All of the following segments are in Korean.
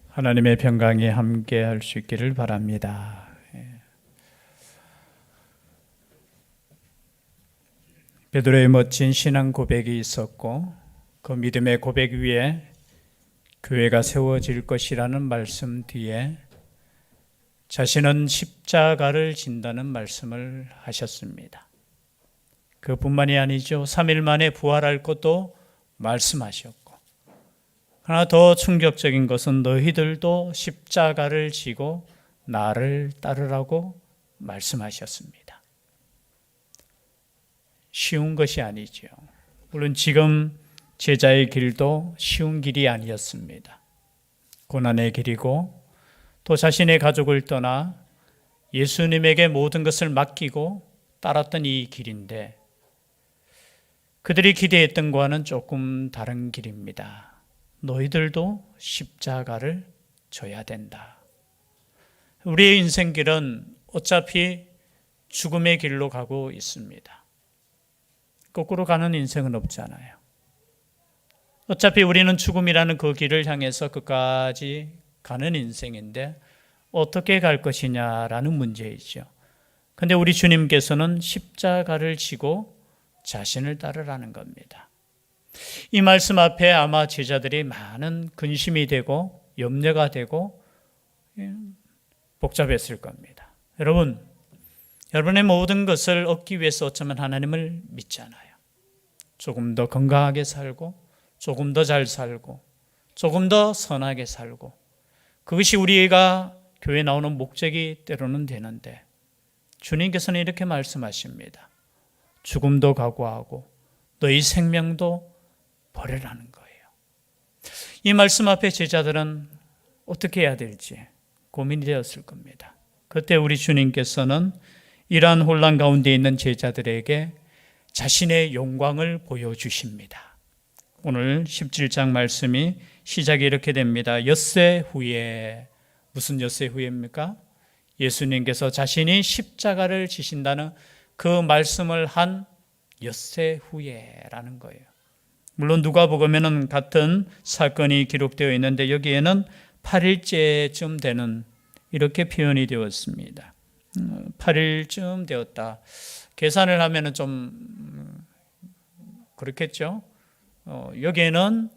하나님의 평강이 함께 할 수 있기를 바랍니다. 베드로의 멋진 신앙 고백이 있었고 그 믿음의 고백 위에 교회가 세워질 것이라는 말씀 뒤에 자신은 십자가를 진다는 말씀을 하셨습니다. 그뿐만이 아니죠. 3일 만에 부활할 것도 말씀하셨고, 하나 더 충격적인 것은 너희들도 십자가를 지고 나를 따르라고 말씀하셨습니다. 쉬운 것이 아니죠. 물론 지금 제자의 길도 쉬운 길이 아니었습니다. 고난의 길이고 또 자신의 가족을 떠나 예수님에게 모든 것을 맡기고 따랐던 이 길인데 그들이 기대했던 것과는 조금 다른 길입니다. 너희들도 십자가를 져야 된다. 우리의 인생길은 어차피 죽음의 길로 가고 있습니다. 거꾸로 가는 인생은 없잖아요. 어차피 우리는 죽음이라는 그 길을 향해서 끝까지 가는 인생인데 어떻게 갈 것이냐라는 문제이죠. 그런데 우리 주님께서는 십자가를 지고 자신을 따르라는 겁니다. 이 말씀 앞에 아마 제자들이 많은 근심이 되고 염려가 되고 복잡했을 겁니다. 여러분의 모든 것을 얻기 위해서 어쩌면 하나님을 믿잖아요. 조금 더 건강하게 살고 조금 더 잘 살고 조금 더 선하게 살고 그것이 우리가 교회에 나오는 목적이 때로는 되는데 주님께서는 이렇게 말씀하십니다. 죽음도 각오하고 너희 생명도 버리라는 거예요. 이 말씀 앞에 제자들은 어떻게 해야 될지 고민이 되었을 겁니다. 그때 우리 주님께서는 이러한 혼란 가운데 있는 제자들에게 자신의 영광을 보여주십니다. 오늘 17장 말씀이 시작이 이렇게 됩니다. 엿새 후에, 무슨 엿새 후에입니까? 예수님께서 자신이 십자가를 지신다는 그 말씀을 한 엿새 후에라는 거예요. 물론 누가복음에는 같은 사건이 기록되어 있는데 여기에는 8일째쯤 되는 이렇게 표현이 되었습니다. 8일쯤 되었다. 계산을 하면은 좀 그렇겠죠. 여기에는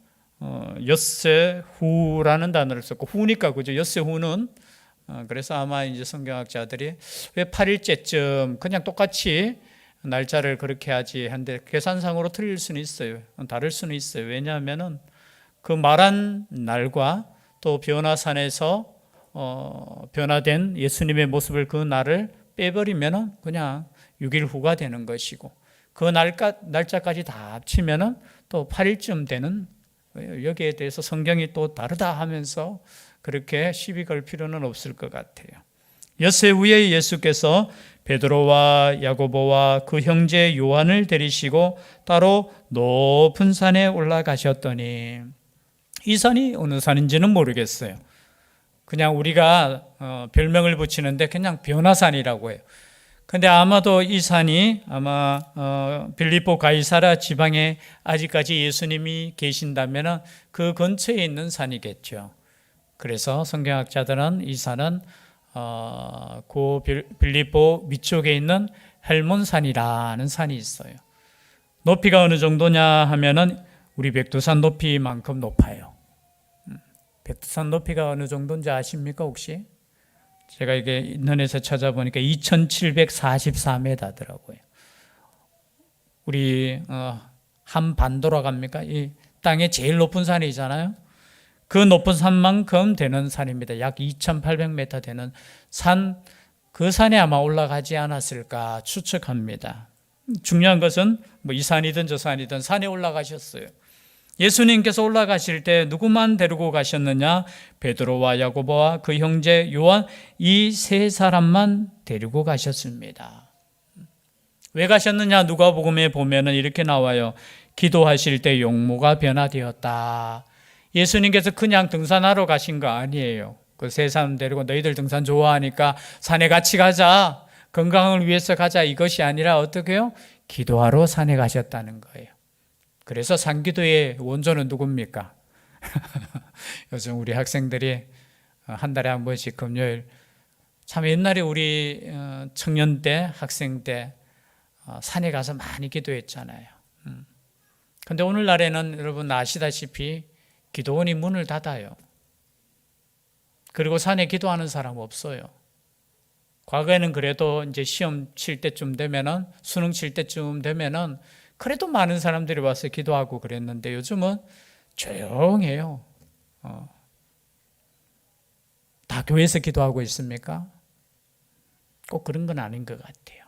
엿새 후라는 단어를 썼고 후니까 그죠. 엿새 후는 그래서 아마 이제 성경학자들이 왜 8일째쯤 그냥 똑같이 날짜를 그렇게 하지 한데 계산상으로 틀릴 수는 있어요. 다를 수는 있어요. 왜냐하면은 그 말한 날과 또 변화산에서 변화된 예수님의 모습을 그 날을 빼버리면은 그냥 6일 후가 되는 것이고 그 날짜까지 다 합치면은 또 8일쯤 되는 여기에 대해서 성경이 또 다르다 하면서 그렇게 시비 걸 필요는 없을 것 같아요. 엿새 후에 예수께서 베드로와 야고보와 그 형제 요한을 데리시고 따로 높은 산에 올라가셨더니 이 산이 어느 산인지는 모르겠어요. 그냥 우리가 별명을 붙이는데 그냥 변화산이라고 해요. 근데 아마도 이 산이 아마 빌립보 가이사랴 지방에 아직까지 예수님이 계신다면 그 근처에 있는 산이겠죠. 그래서 성경학자들은 이 산은 그 빌립보 위쪽에 있는 헬몬산이라는 산이 있어요. 높이가 어느 정도냐 하면은 우리 백두산 높이만큼 높아요. 백두산 높이가 어느 정도인지 아십니까 혹시? 제가 이게 인터넷에 찾아보니까 2744m더라고요. 우리 한 반도라 갑니까? 이 땅에 제일 높은 산이잖아요. 그 높은 산만큼 되는 산입니다. 약 2800m 되는 산, 그 산에 아마 올라가지 않았을까 추측합니다. 중요한 것은 뭐 이 산이든 저 산이든 산에 올라가셨어요. 예수님께서 올라가실 때 누구만 데리고 가셨느냐? 베드로와 야고보와 그 형제 요한 이 세 사람만 데리고 가셨습니다. 왜 가셨느냐? 누가복음에 보면은 이렇게 나와요. 기도하실 때 용모가 변화되었다. 예수님께서 그냥 등산하러 가신 거 아니에요. 그 세 사람 데리고 너희들 등산 좋아하니까 산에 같이 가자. 건강을 위해서 가자. 이것이 아니라 어떻게 해요? 기도하러 산에 가셨다는 거예요. 그래서 산기도의 원조는 누굽니까? 요즘 우리 학생들이 한 달에 한 번씩 금요일, 참 옛날에 우리 청년 때, 학생 때 산에 가서 많이 기도했잖아요. 근데 오늘날에는 여러분 아시다시피 기도원이 문을 닫아요. 그리고 산에 기도하는 사람 없어요. 과거에는 그래도 이제 시험 칠 때쯤 되면은, 수능 칠 때쯤 되면은 그래도 많은 사람들이 와서 기도하고 그랬는데 요즘은 조용해요. 다 교회에서 기도하고 있습니까? 꼭 그런 건 아닌 것 같아요.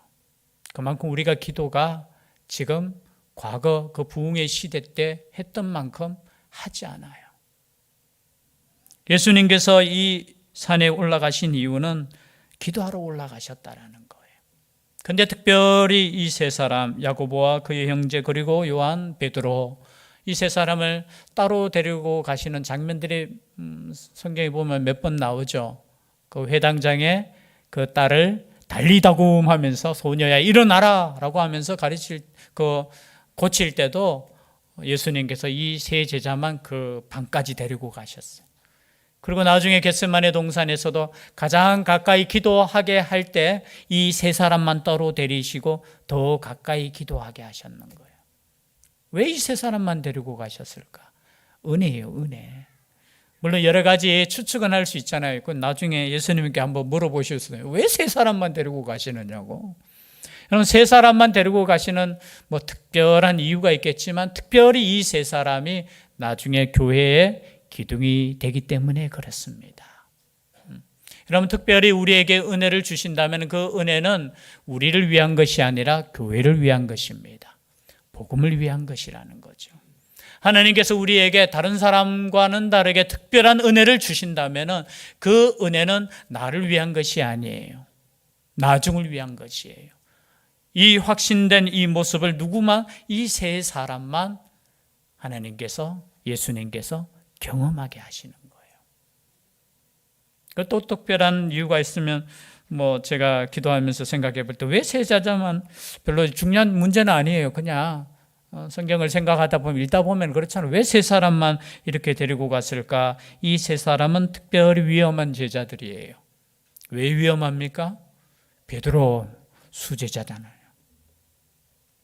그만큼 우리가 기도가 지금 과거 그 부흥의 시대 때 했던 만큼 하지 않아요. 예수님께서 이 산에 올라가신 이유는 기도하러 올라가셨다라는 거예요. 근데 특별히 이 세 사람, 야고보와 그의 형제 그리고 요한, 베드로, 이 세 사람을 따로 데리고 가시는 장면들이 성경에 보면 몇 번 나오죠. 그 회당장에 그 딸을 달리다굼 하면서 소녀야 일어나라 라고 하면서 고칠 때도 예수님께서 이 세 제자만 그 방까지 데리고 가셨어요. 그리고 나중에 겟세마네 동산에서도 가장 가까이 기도하게 할 때 이 세 사람만 따로 데리시고 더 가까이 기도하게 하셨는 거예요. 왜 이 세 사람만 데리고 가셨을까? 은혜예요, 은혜. 물론 여러 가지 추측은 할 수 있잖아요. 그건 나중에 예수님께 한번 물어보셨어요. 왜 세 사람만 데리고 가시느냐고. 여러분, 세 사람만 데리고 가시는 뭐 특별한 이유가 있겠지만 특별히 이 세 사람이 나중에 교회의 기둥이 되기 때문에 그렇습니다. 여러분, 특별히 우리에게 은혜를 주신다면 그 은혜는 우리를 위한 것이 아니라 교회를 위한 것입니다. 복음을 위한 것이라는 거죠. 하나님께서 우리에게 다른 사람과는 다르게 특별한 은혜를 주신다면 그 은혜는 나를 위한 것이 아니에요. 나중을 위한 것이에요. 이 확신된 이 모습을 누구만, 이 세 사람만 하나님께서, 예수님께서 경험하게 하시는 거예요. 또 특별한 이유가 있으면 뭐 제가 기도하면서 생각해 볼 때 왜 세 제자만, 별로 중요한 문제는 아니에요. 그냥 성경을 생각하다 보면 읽다 보면 그렇잖아요. 왜 세 사람만 이렇게 데리고 갔을까? 이 세 사람은 특별히 위험한 제자들이에요. 왜 위험합니까? 베드로 수제자잖아요.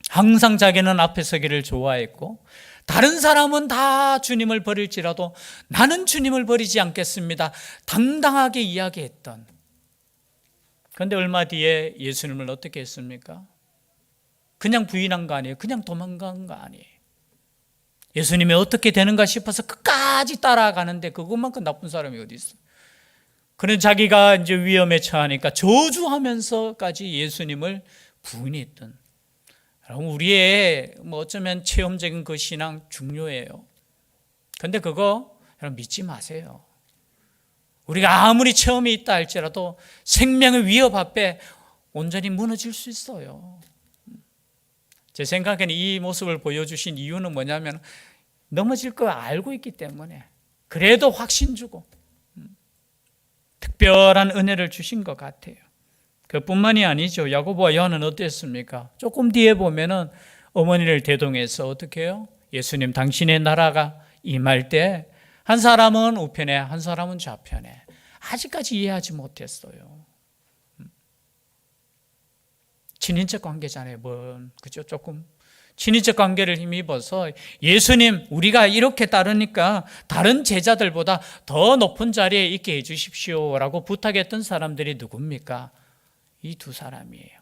항상 자기는 앞에 서기를 좋아했고 다른 사람은 다 주님을 버릴지라도 나는 주님을 버리지 않겠습니다. 당당하게 이야기했던. 그런데 얼마 뒤에 예수님을 어떻게 했습니까? 그냥 부인한 거 아니에요. 그냥 도망간 거 아니에요. 예수님이 어떻게 되는가 싶어서 끝까지 따라가는데 그것만큼 나쁜 사람이 어디 있어요? 그런 자기가 이제 위험에 처하니까 저주하면서까지 예수님을 부인했던. 우리의 뭐 어쩌면 체험적인 그 신앙 중요해요. 근데 그거 여러분 믿지 마세요. 우리가 아무리 체험이 있다 할지라도 생명의 위협 앞에 온전히 무너질 수 있어요. 제 생각에는 이 모습을 보여주신 이유는 뭐냐면 넘어질 거 알고 있기 때문에 그래도 확신 주고 특별한 은혜를 주신 것 같아요. 그뿐만이 아니죠. 야고보와 요한은 어땠습니까? 조금 뒤에 보면은 어머니를 대동해서 어떻게 해요? 예수님 당신의 나라가 임할 때 한 사람은 우편에 한 사람은 좌편에. 아직까지 이해하지 못했어요. 친인척 관계잖아요. 그죠? 조금 친인척 관계를 힘입어서 예수님 우리가 이렇게 따르니까 다른 제자들보다 더 높은 자리에 있게 해 주십시오라고 부탁했던 사람들이 누굽니까? 이 두 사람이에요.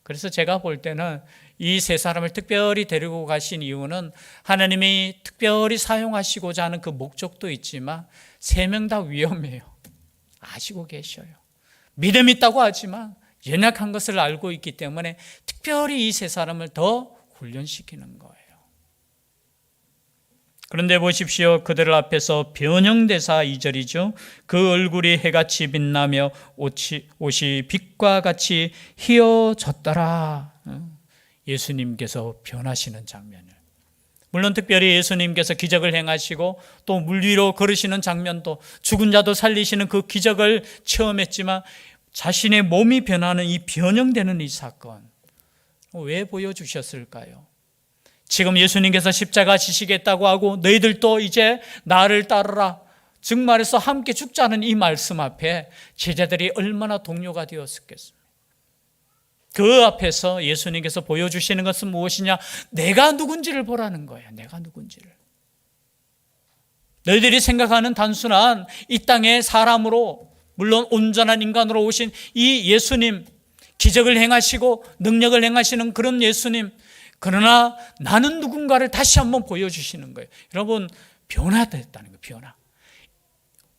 그래서 제가 볼 때는 이 세 사람을 특별히 데리고 가신 이유는 하나님이 특별히 사용하시고자 하는 그 목적도 있지만 세 명 다 위험해요. 아시고 계셔요. 믿음 있다고 하지만 연약한 것을 알고 있기 때문에 특별히 이 세 사람을 더 훈련시키는 거예요. 그런데 보십시오. 그들 앞에서 변형대사 2절이죠. 그 얼굴이 해같이 빛나며 옷이 빛과 같이 희어졌더라. 예수님께서 변하시는 장면을. 물론 특별히 예수님께서 기적을 행하시고 또 물 위로 걸으시는 장면도 죽은 자도 살리시는 그 기적을 체험했지만 자신의 몸이 변하는 이 변형되는 이 사건. 왜 보여주셨을까요? 지금 예수님께서 십자가 지시겠다고 하고 너희들도 이제 나를 따르라, 즉 말해서 함께 죽자는 이 말씀 앞에 제자들이 얼마나 동요가 되었겠습니까? 그 앞에서 예수님께서 보여주시는 것은 무엇이냐? 내가 누군지를 보라는 거예요. 내가 누군지를. 너희들이 생각하는 단순한 이 땅의 사람으로, 물론 온전한 인간으로 오신 이 예수님, 기적을 행하시고 능력을 행하시는 그런 예수님, 그러나 나는 누군가를 다시 한번 보여주시는 거예요. 여러분, 변화됐다는 거예요. 변화.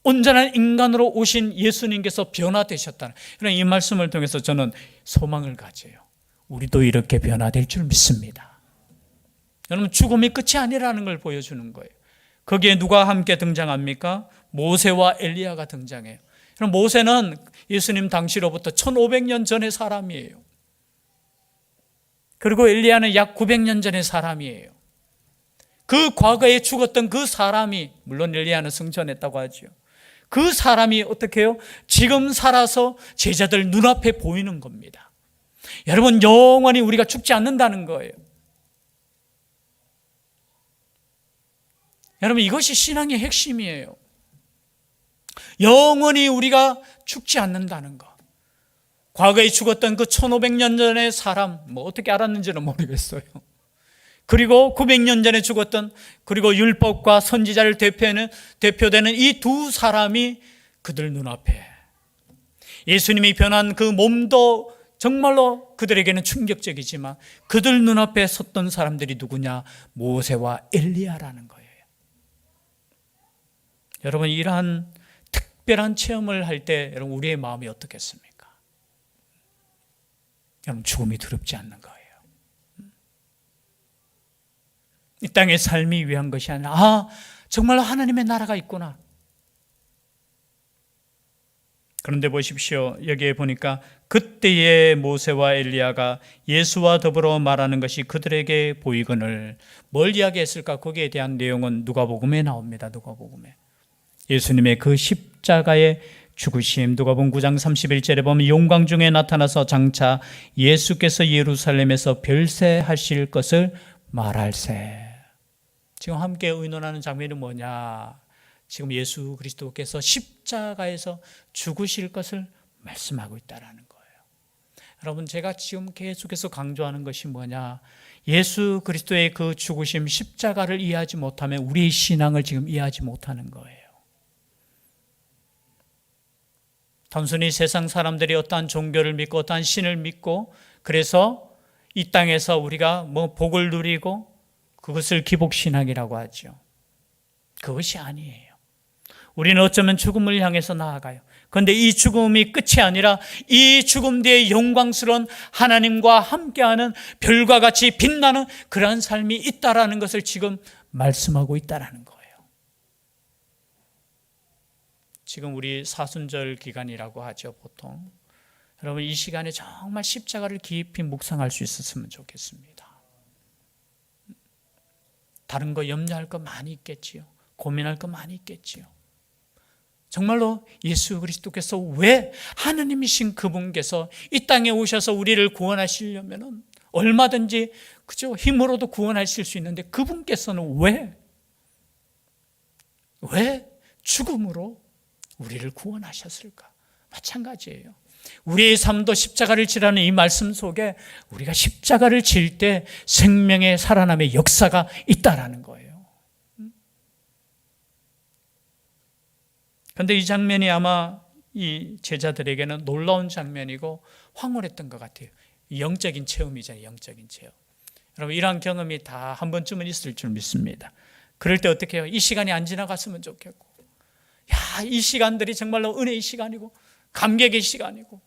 온전한 인간으로 오신 예수님께서 변화되셨다는, 이 말씀을 통해서 저는 소망을 가져요. 우리도 이렇게 변화될 줄 믿습니다. 여러분, 죽음이 끝이 아니라는 걸 보여주는 거예요. 거기에 누가 함께 등장합니까? 모세와 엘리야가 등장해요. 그럼 모세는 예수님 당시로부터 1500년 전의 사람이에요. 그리고 엘리야는 약 900년 전의 사람이에요. 그 과거에 죽었던 그 사람이, 물론 엘리야는 승천했다고 하죠. 그 사람이 어떻게 해요? 지금 살아서 제자들 눈앞에 보이는 겁니다. 여러분, 영원히 우리가 죽지 않는다는 거예요. 여러분, 이것이 신앙의 핵심이에요. 영원히 우리가 죽지 않는다는 것. 과거에 죽었던 그 1500년 전의 사람, 어떻게 알았는지는 모르겠어요. 그리고 900년 전에 죽었던, 그리고 율법과 선지자를 대표되는 이 두 사람이 그들 눈앞에, 예수님이 변한 그 몸도 정말로 그들에게는 충격적이지만 그들 눈앞에 섰던 사람들이 누구냐? 모세와 엘리야라는 거예요. 여러분, 이러한 특별한 체험을 할 때 여러분, 우리의 마음이 어떻겠습니까? 여러분, 죽음이 두렵지 않는 거예요. 이 땅의 삶이 위한 것이 아니라, 정말로 하나님의 나라가 있구나. 그런데 보십시오. 여기에 보니까 그때의 모세와 엘리야가 예수와 더불어 말하는 것이 그들에게 보이거늘, 뭘 이야기했을까? 거기에 대한 내용은 누가복음에 나옵니다. 누가복음에 예수님의 그 십자가의 죽으심, 누가복음 9장 31절에 보면 영광 중에 나타나서 장차 예수께서 예루살렘에서 별세하실 것을 말할세. 지금 함께 의논하는 장면이 뭐냐? 지금 예수 그리스도께서 십자가에서 죽으실 것을 말씀하고 있다는 거예요. 여러분, 제가 지금 계속해서 강조하는 것이 뭐냐? 예수 그리스도의 그 죽으심, 십자가를 이해하지 못하면 우리의 신앙을 지금 이해하지 못하는 거예요. 단순히 세상 사람들이 어떠한 종교를 믿고 어떠한 신을 믿고, 그래서 이 땅에서 우리가 복을 누리고 그것을 기복신앙이라고 하죠. 그것이 아니에요. 우리는 어쩌면 죽음을 향해서 나아가요. 그런데 이 죽음이 끝이 아니라 이 죽음 뒤에 영광스러운 하나님과 함께하는 별과 같이 빛나는 그러한 삶이 있다라는 것을 지금 말씀하고 있다라는 거예요. 지금 우리 사순절 기간이라고 하죠, 보통. 여러분, 이 시간에 정말 십자가를 깊이 묵상할 수 있었으면 좋겠습니다. 다른 거 염려할 거 많이 있겠지요. 고민할 거 많이 있겠지요. 정말로 예수 그리스도께서 왜, 하나님이신 그분께서 이 땅에 오셔서 우리를 구원하시려면 얼마든지 그죠, 힘으로도 구원하실 수 있는데 그분께서는 왜 죽음으로 우리를 구원하셨을까? 마찬가지예요. 우리의 삶도 십자가를 지라는 이 말씀 속에 우리가 십자가를 질 때 생명의 살아남의 역사가 있다라는 거예요. 그런데 이 장면이 아마 이 제자들에게는 놀라운 장면이고 황홀했던 것 같아요. 영적인 체험이잖아요. 영적인 체험. 여러분, 이러한 경험이 다 한 번쯤은 있을 줄 믿습니다. 그럴 때 어떻게 해요? 이 시간이 안 지나갔으면 좋겠고, 이 시간들이 정말로 은혜의 시간이고 감격의 시간이고.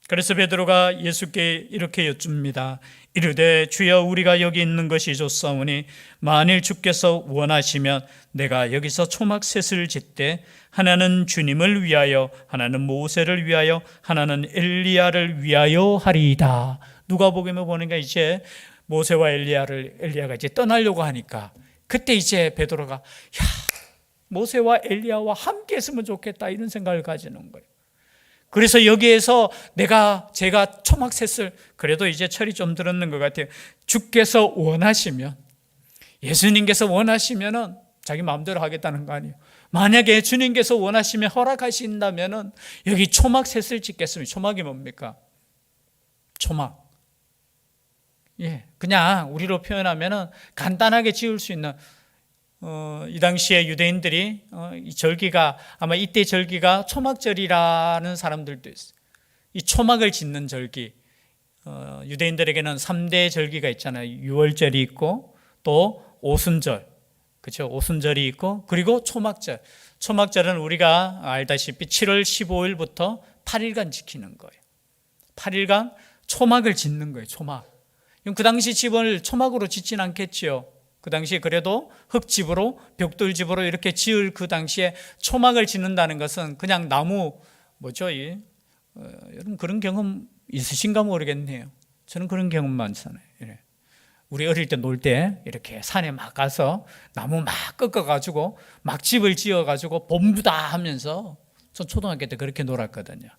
그래서 베드로가 예수께 이렇게 여쭙니다. 이르되 주여, 우리가 여기 있는 것이 좋사오니 만일 주께서 원하시면 내가 여기서 초막셋을 짓되 하나는 주님을 위하여, 하나는 모세를 위하여, 하나는 엘리야를 위하여 하리이다. 누가복음에 보니까 이제 모세와 엘리야가 이제 떠나려고 하니까 그때 이제 베드로가 모세와 엘리야와 함께 했으면 좋겠다, 이런 생각을 가지는 거예요. 그래서 여기에서 제가 초막셋을, 그래도 이제 철이 좀 들었는 것 같아요. 주께서 원하시면, 예수님께서 원하시면은 자기 마음대로 하겠다는 거 아니에요. 만약에 주님께서 원하시면 허락하신다면은 여기 초막셋을 짓겠습니다. 초막이 뭡니까? 초막. 예, 그냥 우리로 표현하면은 간단하게 지을 수 있는, 이 당시에 유대인들이 이 절기가, 아마 이때 절기가 초막절이라는 사람들도 있어요. 이 초막을 짓는 절기, 유대인들에게는 3대 절기가 있잖아요. 유월절이 있고 또 오순절, 그렇죠? 오순절이 있고 그리고 초막절. 초막절은 우리가 알다시피 7월 15일부터 8일간 지키는 거예요. 8일간 초막을 짓는 거예요. 초막. 그 당시 집을 초막으로 짓진 않겠지요. 그 당시에 그래도 흙집으로, 벽돌집으로 이렇게 지을 그 당시에 초막을 짓는다는 것은 그냥 나무, 여러분 그런 경험 있으신가 모르겠네요. 저는 그런 경험 많잖아요. 우리 어릴 때 놀 때 이렇게 산에 막 가서 나무 막 꺾어가지고 막 집을 지어가지고 본부다 하면서, 전 초등학교 때 그렇게 놀았거든요.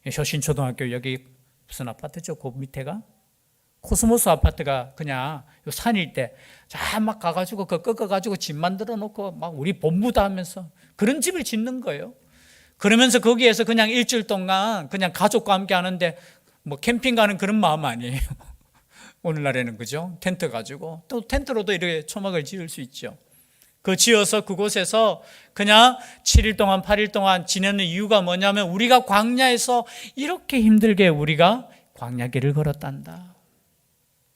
효신초등학교 여기 무슨 아파트죠? 그 밑에가? 코스모스 아파트가 그냥 산일 때 자 막 가가지고 그 꺾어가지고 집 만들어 놓고 막 우리 본부다 하면서 그런 집을 짓는 거예요. 그러면서 거기에서 그냥 일주일 동안 그냥 가족과 함께 하는데 뭐 캠핑 가는 그런 마음 아니에요. 오늘날에는 그죠? 텐트 가지고 또 텐트로도 이렇게 초막을 지을 수 있죠. 그 지어서 그곳에서 그냥 7일 동안 8일 동안 지내는 이유가 뭐냐면 우리가 광야에서 이렇게 힘들게 우리가 광야길을 걸었단다.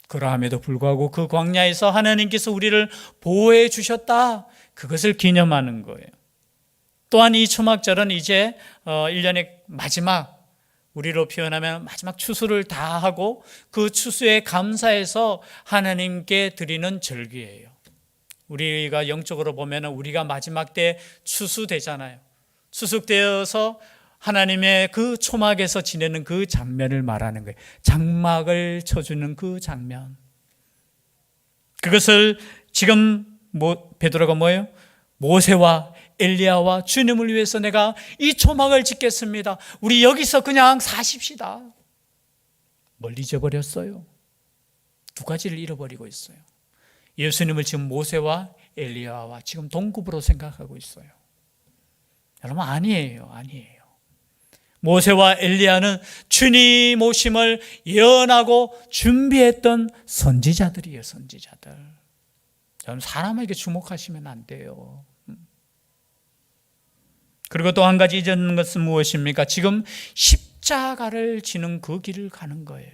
그러함에도 불구하고 그 광야에서 하나님께서 우리를 보호해 주셨다. 그것을 기념하는 거예요. 또한 이 초막절은 이제 1년의 마지막, 우리로 표현하면 마지막 추수를 다 하고 그 추수에 감사해서 하나님께 드리는 절기예요. 우리가 영적으로 보면 우리가 마지막 때 추수되잖아요. 추수되어서 하나님의 그 초막에서 지내는 그 장면을 말하는 거예요. 장막을 쳐주는 그 장면. 그것을 지금 베드로가 뭐예요? 모세와 엘리야와 주님을 위해서 내가 이 초막을 짓겠습니다. 우리 여기서 그냥 사십시다. 뭘 잊어버렸어요? 두 가지를 잃어버리고 있어요. 예수님을 지금 모세와 엘리야와 지금 동급으로 생각하고 있어요. 여러분 아니에요. 모세와 엘리야는 주님 오심을 예언하고 준비했던 선지자들이에요. 선지자들. 여러분 사람에게 주목하시면 안 돼요. 그리고 또 한 가지 잊는 것은 무엇입니까? 지금 십자가를 지는 그 길을 가는 거예요.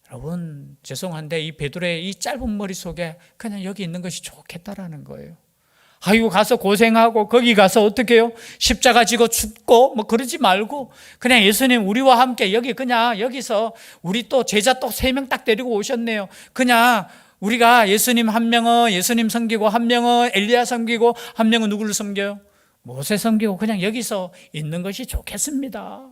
여러분 죄송한데 이 베드로의 이 짧은 머릿속에 그냥 여기 있는 것이 좋겠다라는 거예요. 아이고 가서 고생하고 거기 가서 어떻게 해요? 십자가 지고 죽고 뭐 그러지 말고 그냥 예수님 우리와 함께 여기 그냥 여기서 우리 또 제자 또 3명 딱 데리고 오셨네요. 그냥 우리가 예수님 한 명은 예수님 섬기고 한 명은 엘리야 섬기고 한 명은 누구를 섬겨요? 모세 섬기고 그냥 여기서 있는 것이 좋겠습니다.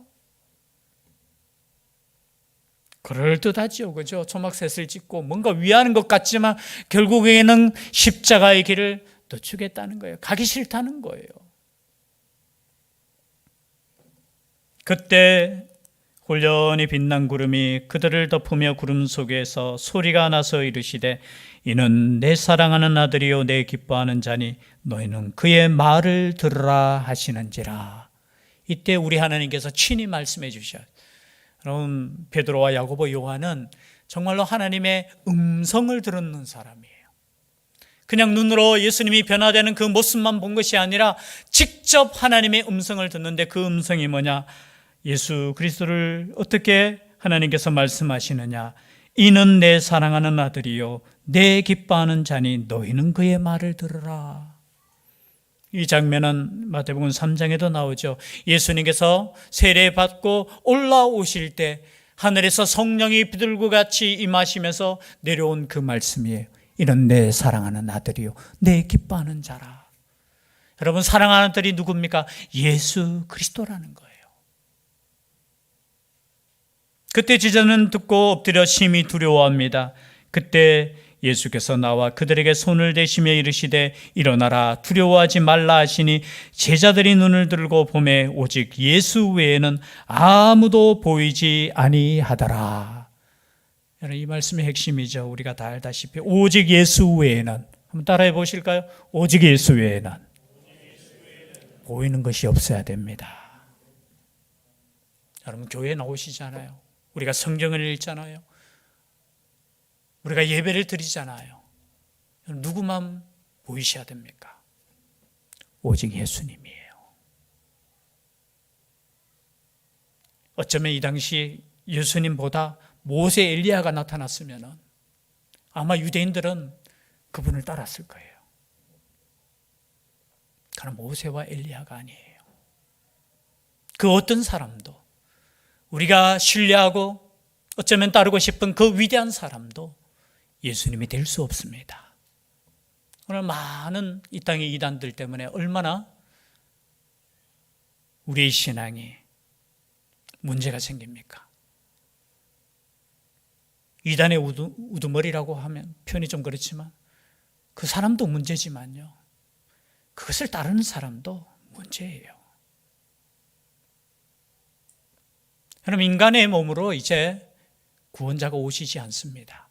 그럴듯하지요. 그죠? 초막셋을 짓고 뭔가 위하는 것 같지만 결국에는 십자가의 길을 늦추겠다는 거예요. 가기 싫다는 거예요. 그때 홀련히 빛난 구름이 그들을 덮으며 구름 속에서 소리가 나서 이르시되 이는 내 사랑하는 아들이요 내 기뻐하는 자니 너희는 그의 말을 들으라 하시는지라. 이때 우리 하나님께서 친히 말씀해 주셔요. 여러분 베드로와 야고보 요한은 정말로 하나님의 음성을 들었는 사람이에요. 그냥 눈으로 예수님이 변화되는 그 모습만 본 것이 아니라 직접 하나님의 음성을 듣는데 그 음성이 뭐냐? 예수 그리스도를 어떻게 하나님께서 말씀하시느냐? 이는 내 사랑하는 아들이요 내 기뻐하는 자니 너희는 그의 말을 들으라. 이 장면은 마태복음 3장에도 나오죠. 예수님께서 세례받고 올라오실 때 하늘에서 성령이 비둘기 같이 임하시면서 내려온 그 말씀이에요. 이는 내 사랑하는 아들이요 내 기뻐하는 자라. 여러분 사랑하는 아들이 누굽니까? 예수 그리스도라는 거예요. 그때 제자는 듣고 엎드려 심히 두려워합니다. 그때 예수께서 나와 그들에게 손을 대시며 이르시되 일어나라 두려워하지 말라 하시니 제자들이 눈을 들고 보매 오직 예수 외에는 아무도 보이지 아니하더라. 이 말씀의 핵심이죠. 우리가 다 알다시피 오직 예수 외에는, 한번 따라해 보실까요? 오직 예수 외에는 보이는 것이 없어야 됩니다. 여러분 교회에 나오시잖아요. 우리가 성경을 읽잖아요. 우리가 예배를 드리잖아요. 누구만 보이셔야 됩니까? 오직 예수님이에요. 어쩌면 이 당시 예수님보다 모세 엘리야가 나타났으면 아마 유대인들은 그분을 따랐을 거예요. 그러나 모세와 엘리야가 아니에요. 그 어떤 사람도, 우리가 신뢰하고 어쩌면 따르고 싶은 그 위대한 사람도 예수님이 될 수 없습니다. 오늘 많은 이 땅의 이단들 때문에 얼마나 우리의 신앙이 문제가 생깁니까? 이단의 우두머리라고 하면 표현이 좀 그렇지만 그 사람도 문제지만요, 그것을 따르는 사람도 문제예요. 그럼 인간의 몸으로 이제 구원자가 오시지 않습니다.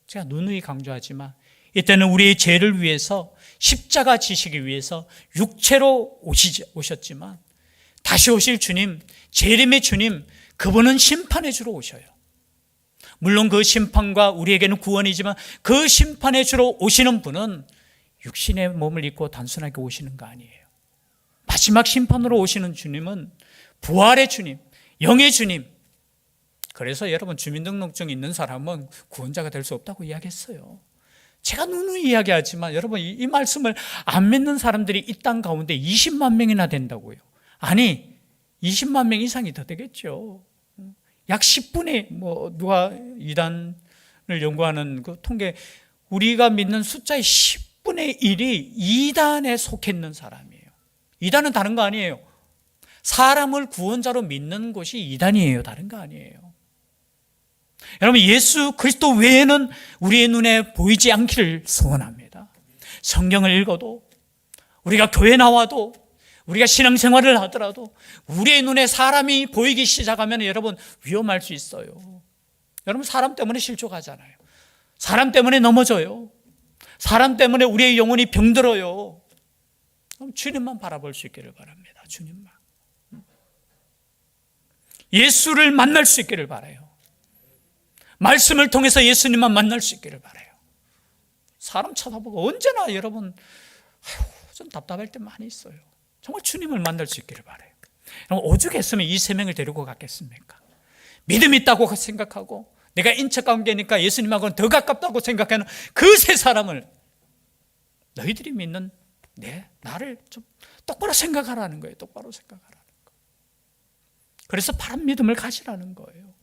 제가 누누이 강조하지만 이때는 우리의 죄를 위해서 십자가 지시기 위해서 육체로 오셨지만 다시 오실 주님, 재림의 주님, 그분은 심판해 주러 오셔요. 물론 그 심판과 우리에게는 구원이지만 그 심판해 주러 오시는 분은 육신의 몸을 입고 단순하게 오시는 거 아니에요. 마지막 심판으로 오시는 주님은 부활의 주님, 영의 주님. 그래서 여러분 주민등록증 있는 사람은 구원자가 될 수 없다고 이야기했어요. 제가 누누이 이야기하지만 여러분 이 말씀을 안 믿는 사람들이 이 땅 가운데 20만 명이나 된다고요. 아니 20만 명 이상이 더 되겠죠. 약 10분의 누가 이단을 연구하는 그 통계, 우리가 믿는 숫자의 10분의 1이 이단에 속했는 사람이에요. 이단은 다른 거 아니에요. 사람을 구원자로 믿는 곳이 이단이에요. 다른 거 아니에요. 여러분 예수 그리스도 외에는 우리의 눈에 보이지 않기를 소원합니다. 성경을 읽어도, 우리가 교회 나와도, 우리가 신앙생활을 하더라도 우리의 눈에 사람이 보이기 시작하면 여러분 위험할 수 있어요. 여러분 사람 때문에 실족하잖아요. 사람 때문에 넘어져요. 사람 때문에 우리의 영혼이 병들어요. 그럼 주님만 바라볼 수 있기를 바랍니다. 주님만. 예수를 만날 수 있기를 바라요. 말씀을 통해서 예수님만 만날 수 있기를 바라요. 사람 쳐다보고 언제나 여러분 좀 답답할 때 많이 있어요. 정말 주님을 만날 수 있기를 바라요. 오죽했으면 이 세 명을 데리고 갔겠습니까? 믿음 있다고 생각하고 내가 인척관계니까 예수님하고는 더 가깝다고 생각하는 그 세 사람을 너희들이 믿는 나를 좀 똑바로 생각하라는 거예요. 똑바로 생각하라는 거. 그래서 바른 믿음을 가지라는 거예요.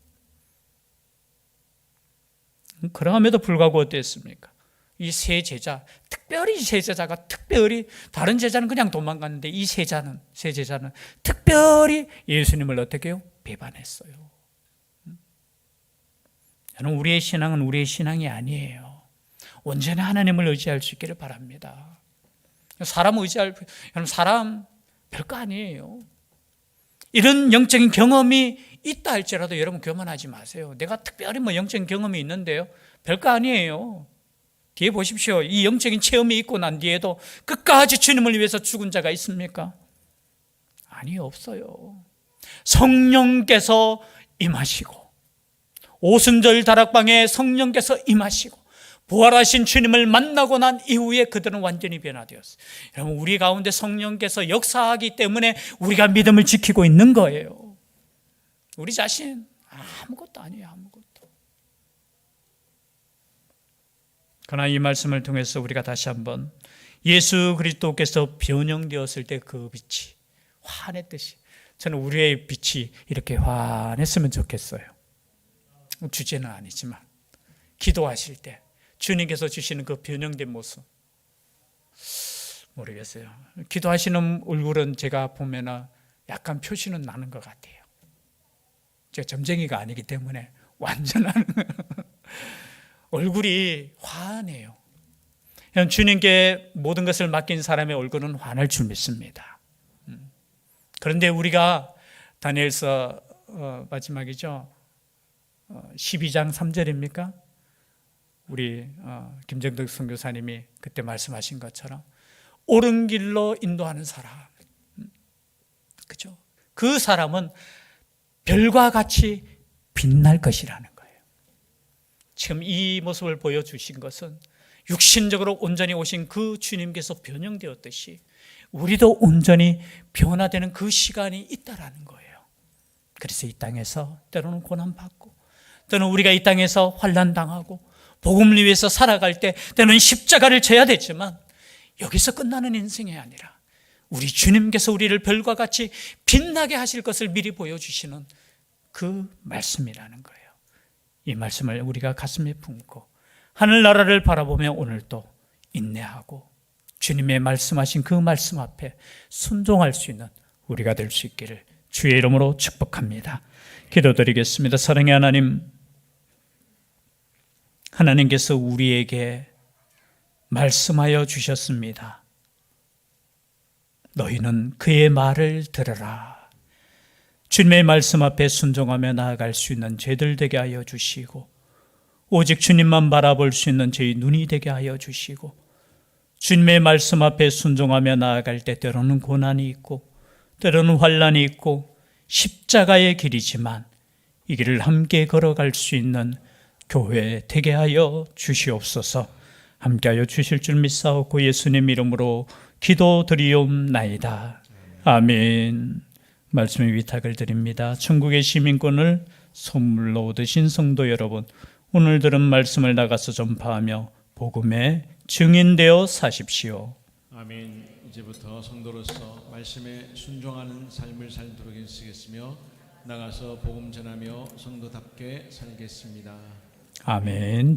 그럼에도 불구하고 어땠습니까? 이 세 제자, 특별히 세 제자가 특별히, 다른 제자는 그냥 도망갔는데 이 세 제자는 특별히 예수님을 어떻게 해요? 배반했어요. 여러분 우리의 신앙은 우리의 신앙이 아니에요. 온전히 하나님을 의지할 수 있기를 바랍니다. 사람 여러분 사람 별거 아니에요. 이런 영적인 경험이 있다 할지라도 여러분 교만하지 마세요. 내가 특별히 영적인 경험이 있는데요, 별거 아니에요. 뒤에 보십시오. 이 영적인 체험이 있고 난 뒤에도 끝까지 주님을 위해서 죽은 자가 있습니까? 아니, 없어요. 성령께서 임하시고, 오순절 다락방에 성령께서 임하시고 부활하신 주님을 만나고 난 이후에 그들은 완전히 변화되었어요. 여러분 우리 가운데 성령께서 역사하기 때문에 우리가 믿음을 지키고 있는 거예요. 우리 자신 아무것도 아니에요. 아무것도. 그러나 이 말씀을 통해서 우리가 다시 한번 예수 그리스도께서 변형되었을 때 그 빛이 환했듯이, 저는 우리의 빛이 이렇게 환했으면 좋겠어요. 주제는 아니지만 기도하실 때 주님께서 주시는 그 변형된 모습, 모르겠어요. 기도하시는 얼굴은 제가 보면 약간 표시는 나는 것 같아요. 제가 점쟁이가 아니기 때문에 완전한 얼굴이 환 미안해요. 주님께 모든 것을 맡긴 사람의 얼굴은 환할 줄 믿습니다. 그런데 우리가 다니엘서 마지막이죠. 12장 3절입니까? 우리 김정덕 선교사님이 그때 말씀하신 것처럼 옳은 길로 인도하는 사람, 그죠? 그 사람은 별과 같이 빛날 것이라는 거예요. 지금 이 모습을 보여주신 것은 육신적으로 온전히 오신 그 주님께서 변형되었듯이 우리도 온전히 변화되는 그 시간이 있다라는 거예요. 그래서 이 땅에서 때로는 고난받고, 때로는 우리가 이 땅에서 환난당하고 복음을 위해서 살아갈 때 때로는 십자가를 져야 되지만, 여기서 끝나는 인생이 아니라 우리 주님께서 우리를 별과 같이 빛나게 하실 것을 미리 보여주시는 그 말씀이라는 거예요. 이 말씀을 우리가 가슴에 품고 하늘나라를 바라보며 오늘도 인내하고 주님의 말씀하신 그 말씀 앞에 순종할 수 있는 우리가 될 수 있기를 주의 이름으로 축복합니다. 기도드리겠습니다. 사랑의 하나님, 하나님께서 우리에게 말씀하여 주셨습니다. 너희는 그의 말을 들으라. 주님의 말씀 앞에 순종하며 나아갈 수 있는 죄들 되게 하여 주시고, 오직 주님만 바라볼 수 있는 저희 눈이 되게 하여 주시고, 주님의 말씀 앞에 순종하며 나아갈 때 때로는 고난이 있고 때로는 환난이 있고 십자가의 길이지만 이 길을 함께 걸어갈 수 있는 교회 되게 하여 주시옵소서. 함께하여 주실 줄 믿사옵고 예수님 이름으로 기도드리옵나이다. 아멘. 말씀의 위탁을 드립니다. 천국의 시민권을 선물로 얻으신 성도 여러분, 오늘 들은 말씀을 나가서 전파하며 복음의 증인되어 사십시오. 아멘. 이제부터 성도로서 말씀에 순종하는 삶을 살도록 애쓰겠으며 나가서 복음 전하며 성도답게 살겠습니다. 아멘.